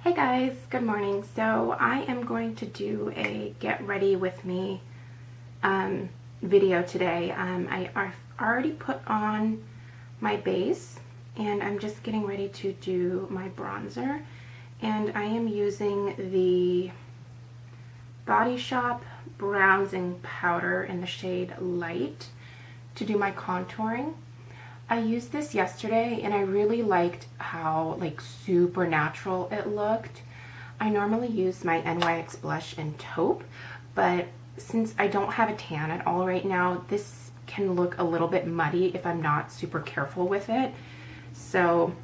Hey guys, good morning. So I am going to do a get ready with me video today. I've already put on my base and I'm just getting ready to do my bronzer, and I am using the Body Shop bronzing powder in the shade Light to do my contouring. I used this yesterday and I really liked how super natural it looked. I normally use my NYX blush in taupe, but since I don't have a tan at all right now, this can look a little bit muddy if I'm not super careful with it. So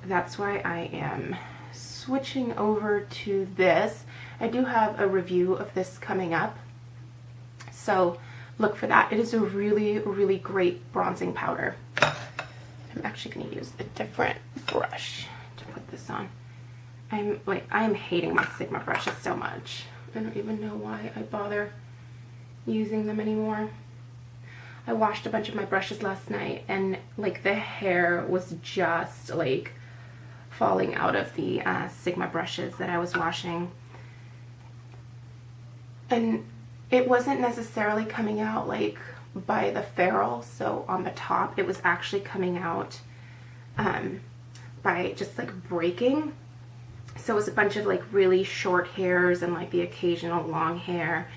that's why I am switching over to this. I do have a review of this coming up, so look for that. It is a really great bronzing powder. I'm actually going to use a different brush to put this on. I am hating my Sigma brushes so much. I don't even know why I bother using them anymore. I washed a bunch of my brushes last night and the hair was just falling out of the Sigma brushes that I was washing. And it wasn't necessarily coming out by the ferrule, so on the top, it was actually coming out by just breaking. So it was a bunch of really short hairs and the occasional long hair.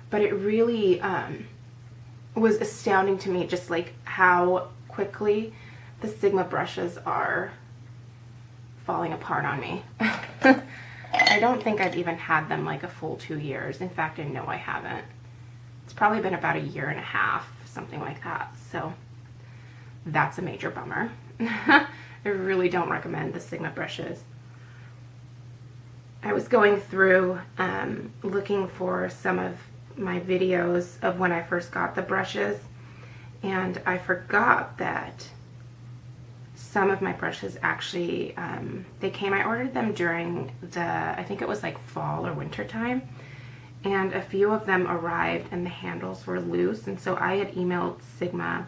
But it really was astounding to me just how quickly the Sigma brushes are falling apart on me. I don't think I've even had them a full 2 years. In fact, I know I haven't. It's probably been about 1.5 years, something like that. So that's a major bummer. I really don't recommend the Sigma brushes. I was going through looking for some of my videos of when I first got the brushes, and I forgot that some of my brushes actually, I ordered them during I think it was fall or winter time, and a few of them arrived and the handles were loose, and so I had emailed Sigma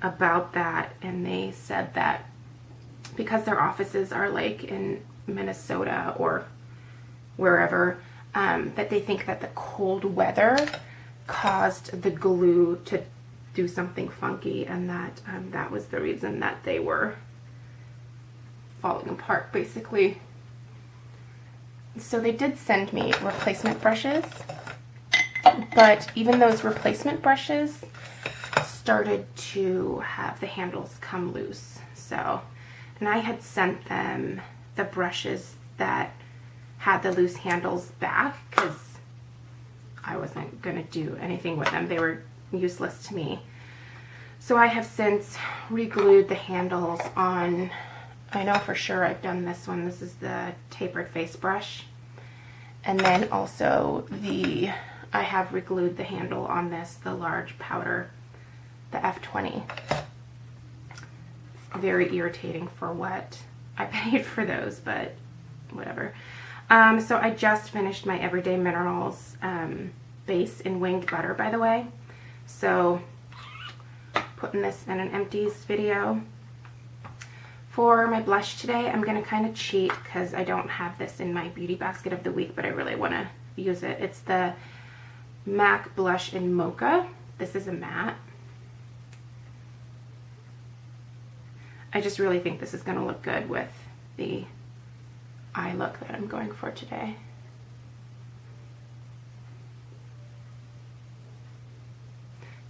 about that, and they said that because their offices are in Minnesota or wherever, that they think that the cold weather caused the glue to do something funky, and that that was the reason that they were falling apart, basically. So they did send me replacement brushes, but even those replacement brushes started to have the handles come loose. So, and I had sent them the brushes that had the loose handles back because I wasn't going to do anything with them. They were useless to me. So I have since re-glued the handles on. I know for sure I've done this one. This is the tapered face brush. And then also I have re-glued the handle on this, the large powder, the F20. It's very irritating for what I paid for those, but whatever. So I just finished my Everyday Minerals base in winged butter, by the way. So putting this in an empties video. For my blush today, I'm going to kind of cheat because I don't have this in my beauty basket of the week, but I really want to use it. It's the MAC blush in Mocha. This is a matte. I just really think this is going to look good with the eye look that I'm going for today.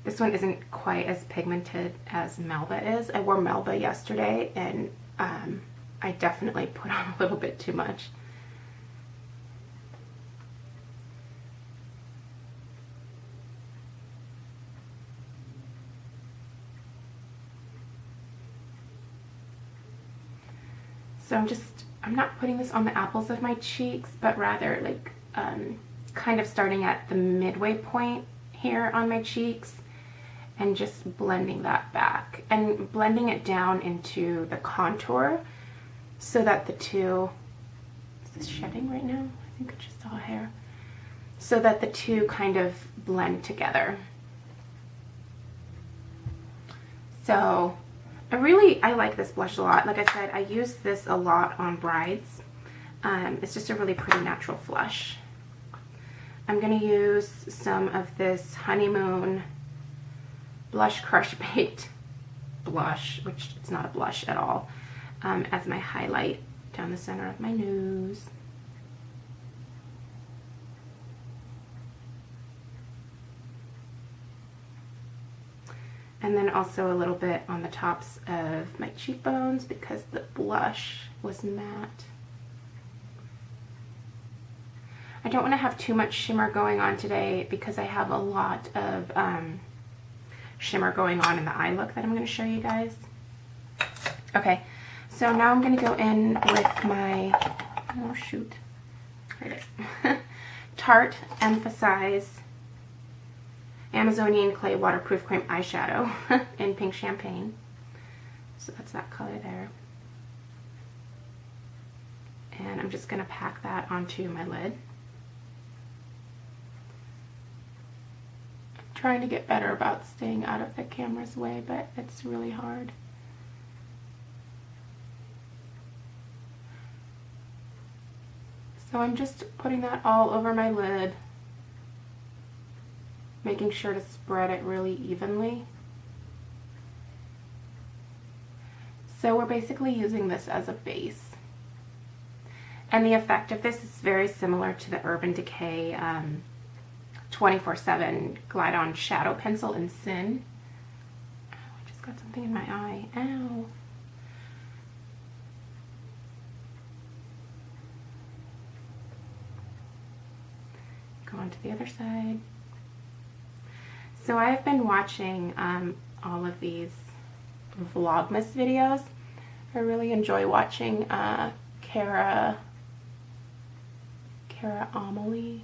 This one isn't quite as pigmented as Melba is. I wore Melba yesterday and I definitely put on a little bit too much. So I'm not putting this on the apples of my cheeks, but rather kind of starting at the midway point here on my cheeks and just blending that back and blending it down into the contour so that the two, is this shedding right now? I think it's just all hair. So that the two kind of blend together. So I like this blush a lot. Like I said, I use this a lot on brides. It's just a really pretty natural flush. I'm going to use some of this Honeymoon Blush Crush Baked blush, which it's not a blush at all, as my highlight down the center of my nose. And then also a little bit on the tops of my cheekbones because the blush was matte. I don't want to have too much shimmer going on today because I have a lot of shimmer going on in the eye look that I'm going to show you guys. Okay, so now I'm going to go in with my, oh shoot, Tarte Emphasize Amazonian Clay Waterproof Cream Eyeshadow in Pink Champagne. So that's that color there. And I'm just going to pack that onto my lid. I'm trying to get better about staying out of the camera's way, but it's really hard. So I'm just putting that all over my lid, making sure to spread it really evenly. So we're basically using this as a base. And the effect of this is very similar to the Urban Decay 24/7 Glide On Shadow Pencil in Sin. Oh, I just got something in my eye. Ow. Go on to the other side. So I've been watching all of these Vlogmas videos. I really enjoy watching Cara Amelie.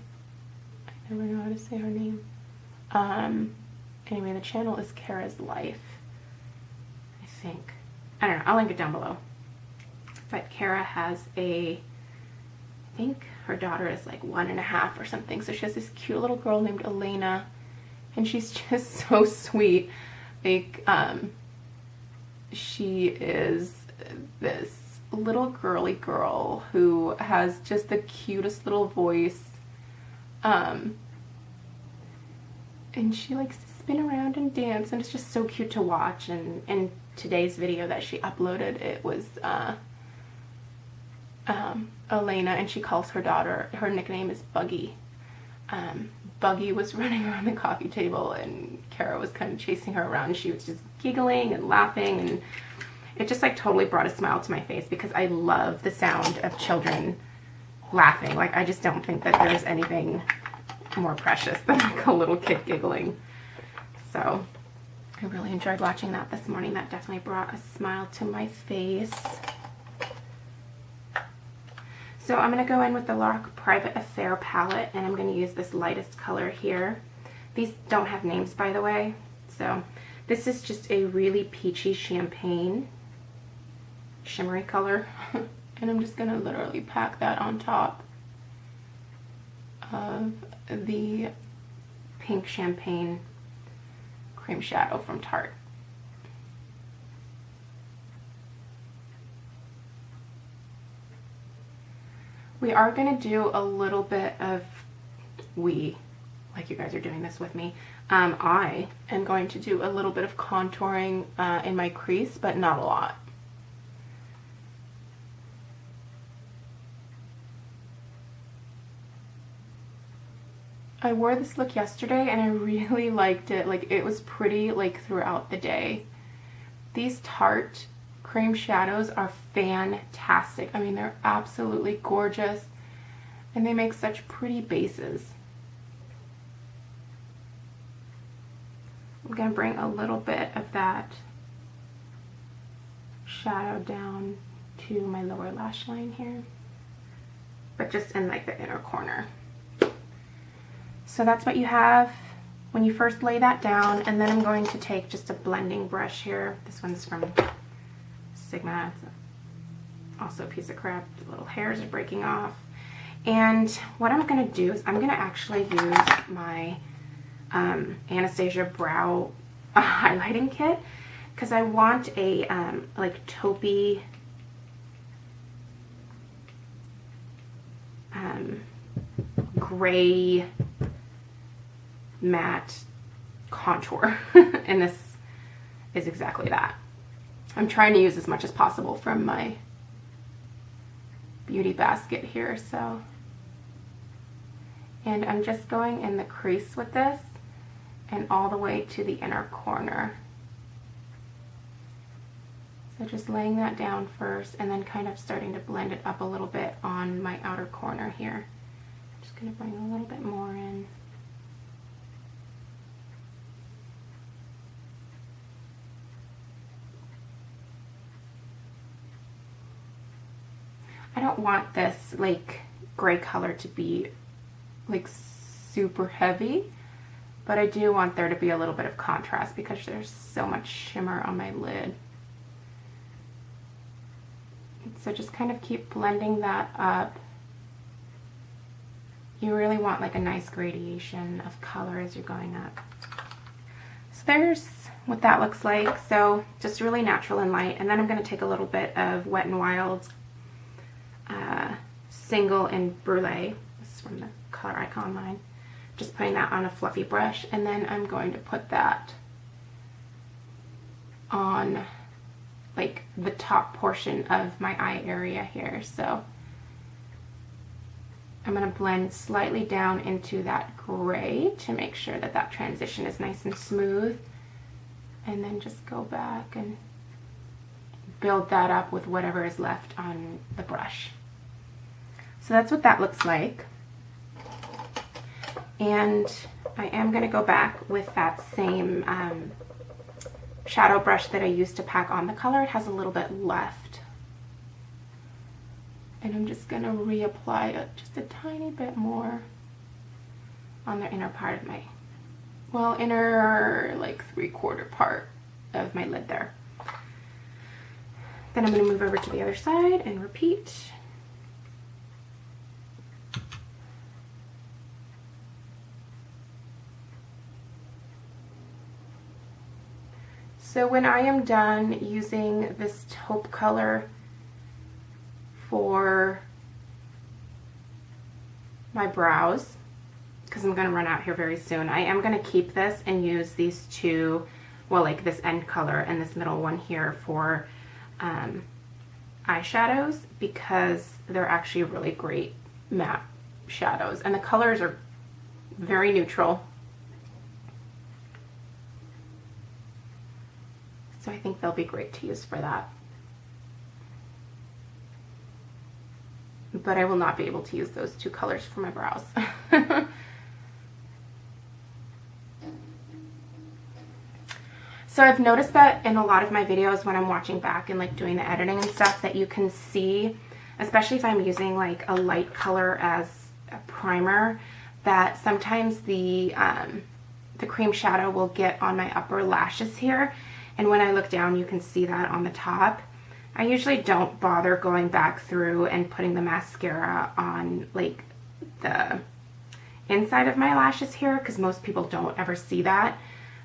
I never know how to say her name. Anyway, the channel is Cara's Life, I think. I don't know, I'll link it down below. But Cara has I think her daughter is like 1.5 or something. So she has this cute little girl named Elena, and she's just so sweet. Like, she is this little girly girl who has just the cutest little voice. And she likes to spin around and dance, and it's just so cute to watch. And in today's video that she uploaded, it was Elena, and she calls her daughter, her nickname is Buggy. Buggy was running around the coffee table, and Cara was kind of chasing her around. She was just giggling and laughing, and it just like totally brought a smile to my face because I love the sound of children laughing. Like, I just don't think that there's anything more precious than like a little kid giggling. So I really enjoyed watching that this morning. That definitely brought a smile to my face. So I'm going to go in with the Lock Private Affair palette, and I'm going to use this lightest color here. These don't have names, by the way. So this is just a really peachy champagne shimmery color. And I'm just going to literally pack that on top of the Pink Champagne Cream Shadow from Tarte. We are going to do a little bit of, like you guys are doing this with me, I am going to do a little bit of contouring in my crease, but not a lot. I wore this look yesterday and I really liked it. Like, it was pretty like throughout the day. These Tarte cream shadows are fantastic. I mean, they're absolutely gorgeous, and they make such pretty bases. I'm going to bring a little bit of that shadow down to my lower lash line here, but just in like the inner corner. So that's what you have when you first lay that down, and then I'm going to take just a blending brush here. This one's from Sigma. It's also a piece of crap. The little hairs are breaking off. And what I'm going to do is I'm going to actually use my Anastasia Brow highlighting kit, because I want a like taupey gray matte contour. And this is exactly that. I'm trying to use as much as possible from my beauty basket here, so. And I'm just going in the crease with this and all the way to the inner corner. So just laying that down first and then kind of starting to blend it up a little bit on my outer corner here. I'm just going to bring a little bit more in. I don't want this like gray color to be like super heavy, but I do want there to be a little bit of contrast because there's so much shimmer on my lid. So just kind of keep blending that up. You really want like a nice gradation of color as you're going up. So there's what that looks like. So just really natural and light. And then I'm going to take a little bit of Wet n Wild Single in Brulee. This is from the Color Icon line. Just putting that on a fluffy brush, and then I'm going to put that on like the top portion of my eye area here. So I'm going to blend slightly down into that gray to make sure that that transition is nice and smooth, and then just go back and build that up with whatever is left on the brush. So that's what that looks like. And I am going to go back with that same shadow brush that I used to pack on the color. It has a little bit left. And I'm just going to reapply it just a tiny bit more on the inner part of my, well, inner like 3/4 part of my lid there. Then I'm going to move over to the other side and repeat. So when I am done using this taupe color for my brows, because I'm going to run out here very soon, I am going to keep this and use these two, well, like this end color and this middle one here for eyeshadows, because they're actually really great matte shadows. And the colors are very neutral. So I think they'll be great to use for that. But I will not be able to use those two colors for my brows. So I've noticed that in a lot of my videos when I'm watching back and like doing the editing and stuff, that you can see, especially if I'm using like a light color as a primer, that sometimes the cream shadow will get on my upper lashes here. And when I look down, you can see that on the top. I usually don't bother going back through and putting the mascara on like the inside of my lashes here, because most people don't ever see that.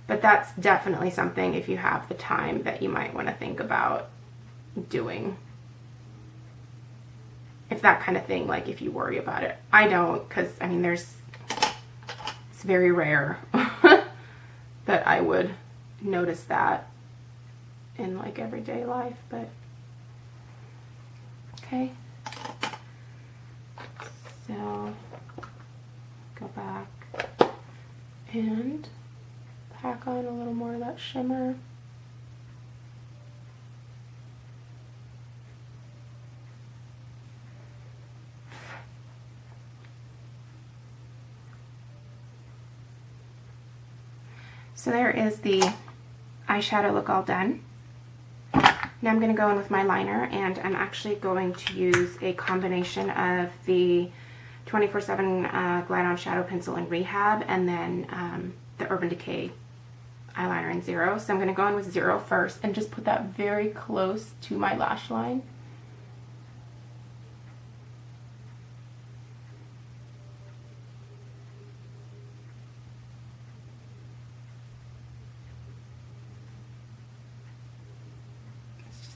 But that's definitely something, if you have the time, that you might want to think about doing. If that kind of thing, like if you worry about it. I don't, because I mean it's very rare that I would notice that in like everyday life, but okay. So go back and pack on a little more of that shimmer. So there is the eyeshadow look all done. Now I'm going to go in with my liner, and I'm actually going to use a combination of the 24/7 Glide On Shadow Pencil in Rehab, and then the Urban Decay eyeliner in Zero. So I'm going to go in with Zero first and just put that very close to my lash line.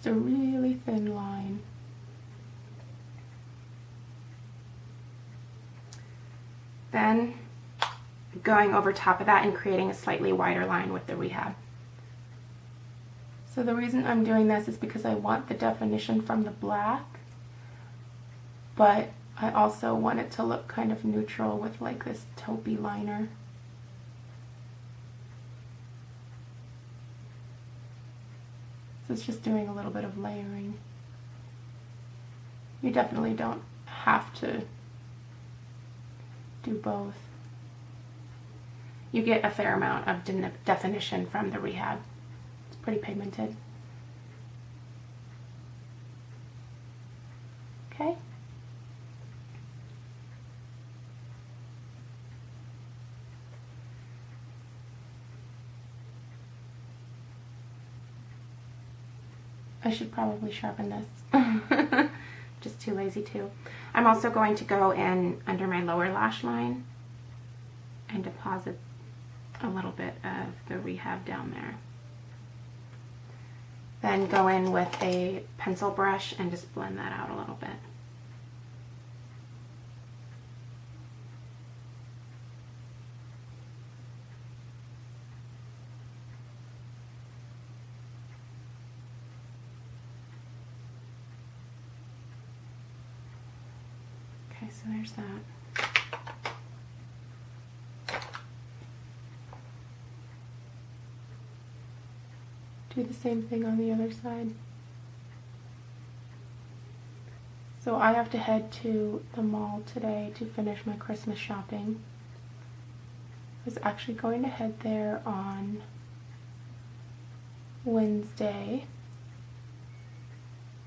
A really thin line. Then going over top of that and creating a slightly wider line with the rehab. So the reason I'm doing this is because I want the definition from the black, but I also want it to look kind of neutral with like this taupey liner. So it's just doing a little bit of layering. You definitely don't have to do both. You get a fair amount of definition from the rehab. It's pretty pigmented. Okay. I should probably sharpen this. Just too lazy to. I'm also going to go in under my lower lash line and deposit a little bit of the rehab down there. Then go in with a pencil brush and just blend that out a little bit. Okay, so there's that. Do the same thing on the other side. So I have to head to the mall today to finish my Christmas shopping. I was actually going to head there on Wednesday,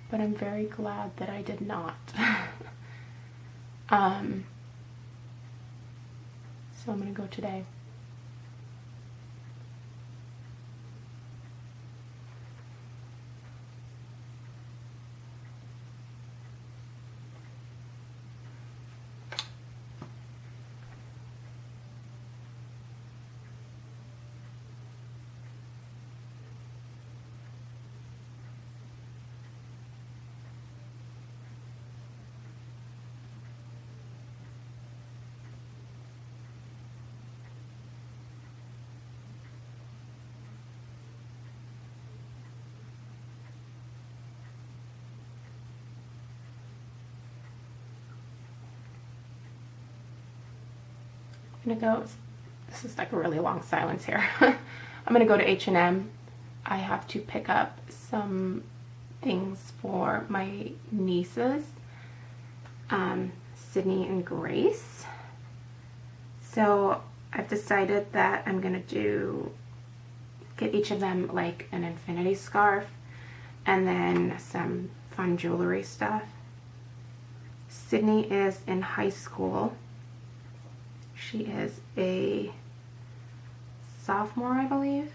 but I'm very glad that I did not. So I'm gonna go today. I'm gonna go, this is like a really long silence here. I'm gonna go to H&M. I have to pick up some things for my nieces, Sydney and Grace. So I've decided that I'm gonna get each of them like an infinity scarf and then some fun jewelry stuff. Sydney is in high school. She is a sophomore, I believe.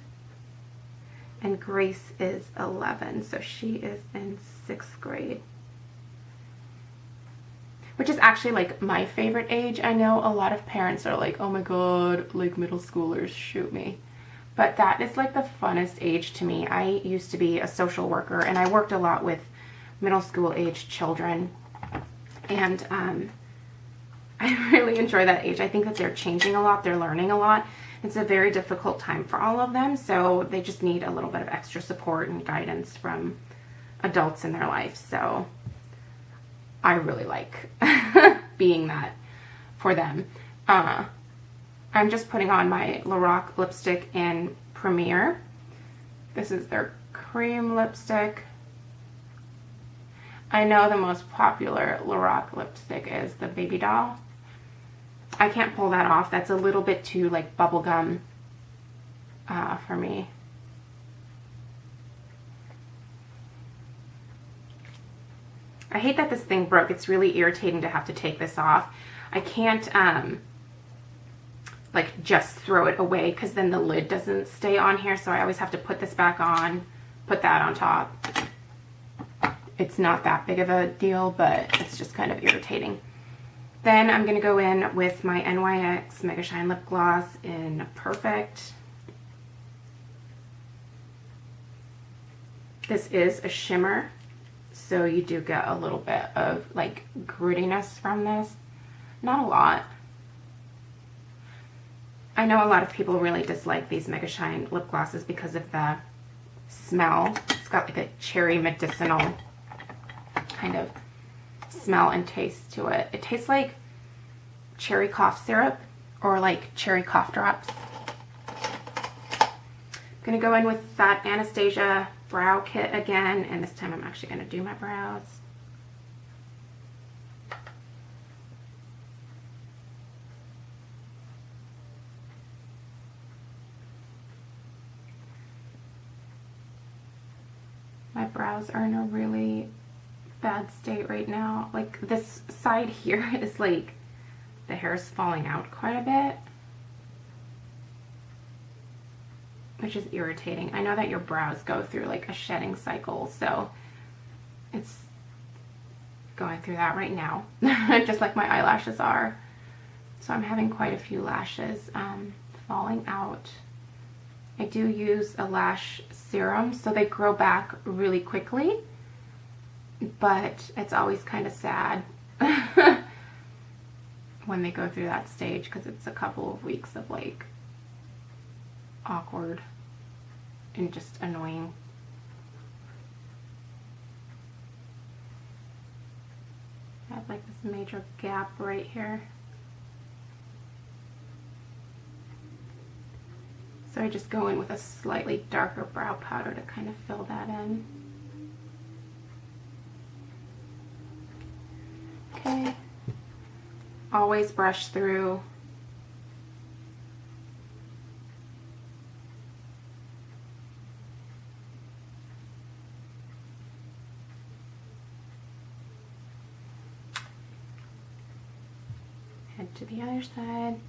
And Grace is 11, so she is in 6th grade. Which is actually like my favorite age. I know a lot of parents are like, oh my god, like middle schoolers, shoot me. But that is like the funnest age to me. I used to be a social worker and I worked a lot with middle school age children. And I really enjoy that age. I think that they're changing a lot, they're learning a lot. It's a very difficult time for all of them, so they just need a little bit of extra support and guidance from adults in their life. So I really like being that for them. I'm just putting on my Lorac lipstick in Premier. This is their cream lipstick. I know the most popular Lorac lipstick is the Baby Doll. I can't pull that off. That's a little bit too like bubblegum for me. I hate that this thing broke. It's really irritating to have to take this off. I can't like just throw it away because then the lid doesn't stay on here, so I always have to put this back on, put that on top. It's not that big of a deal, but it's just kind of irritating. Then I'm going to go in with my NYX Mega Shine Lip Gloss in Perfect. This is a shimmer, so you do get a little bit of like grittiness from this. Not a lot. I know a lot of people really dislike these Mega Shine lip glosses because of the smell. It's got like a cherry medicinal kind of smell and taste to it. It tastes like cherry cough syrup or like cherry cough drops. I'm gonna go in with that Anastasia brow kit again, and this time I'm actually gonna do my brows. My brows are in a really bad state right now. Like this side here is like the hair is falling out quite a bit, which is irritating. I know that your brows go through like a shedding cycle, so it's going through that right now, just like my eyelashes are. So I'm having quite a few lashes falling out. I do use a lash serum, so they grow back really quickly, but it's always kind of sad when they go through that stage, because it's a couple of weeks of like awkward and just annoying. I have like this major gap right here. So I just go in with a slightly darker brow powder to kind of fill that in. Okay. Always brush through. Head to the other side.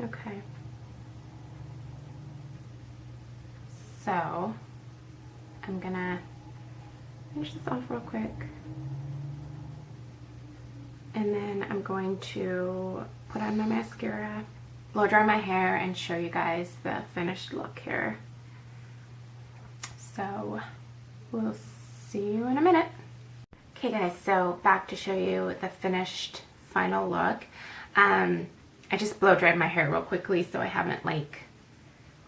Okay, so I'm gonna finish this off real quick, and then I'm going to put on my mascara, blow dry my hair, and show you guys the finished look here. So we'll see you in a minute. Okay guys, so back to show you the finished final look. I just blow dried my hair real quickly, so I haven't like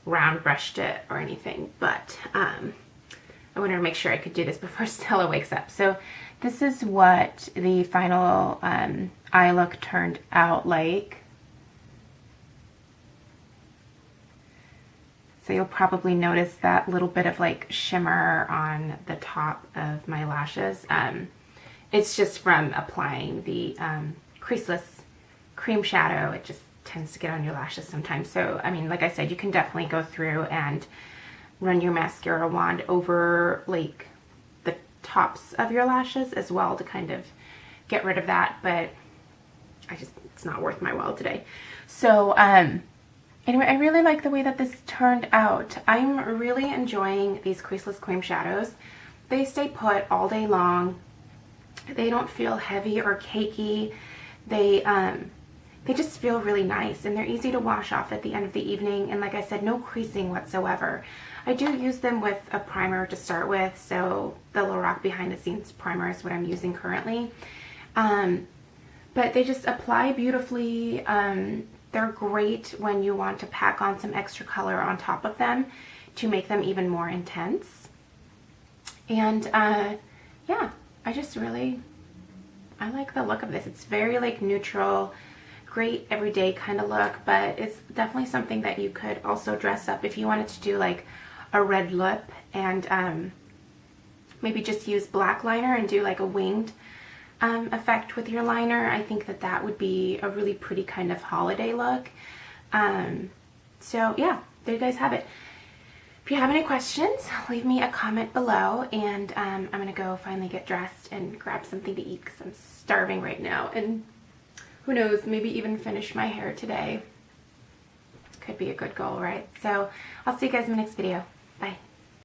round brushed it or anything, but I wanted to make sure I could do this before Stella wakes up. So this is what the final eye look turned out like. So you'll probably notice that little bit of like shimmer on the top of my lashes. It's just from applying the creaseless cream shadow. It just tends to get on your lashes sometimes. So, I mean, like I said, you can definitely go through and run your mascara wand over like the tops of your lashes as well to kind of get rid of that, but it's not worth my while today. So, anyway, I really like the way that this turned out. I'm really enjoying these creaseless cream shadows. They stay put all day long. They don't feel heavy or cakey. They just feel really nice, and they're easy to wash off at the end of the evening, and like I said, no creasing whatsoever. I do use them with a primer to start with, so the Lorac Behind the Scenes primer is what I'm using currently. But they just apply beautifully. They're great when you want to pack on some extra color on top of them to make them even more intense. And yeah, I like the look of this. It's very like neutral, great everyday kind of look, but it's definitely something that you could also dress up if you wanted to do like a red lip and maybe just use black liner and do like a winged effect with your liner. I think that that would be a really pretty kind of holiday look. So yeah, there you guys have it. If you have any questions, leave me a comment below, and I'm gonna go finally get dressed and grab something to eat because I'm starving right now, and who knows, maybe even finish my hair today. Could be a good goal, right? So I'll see you guys in the next video.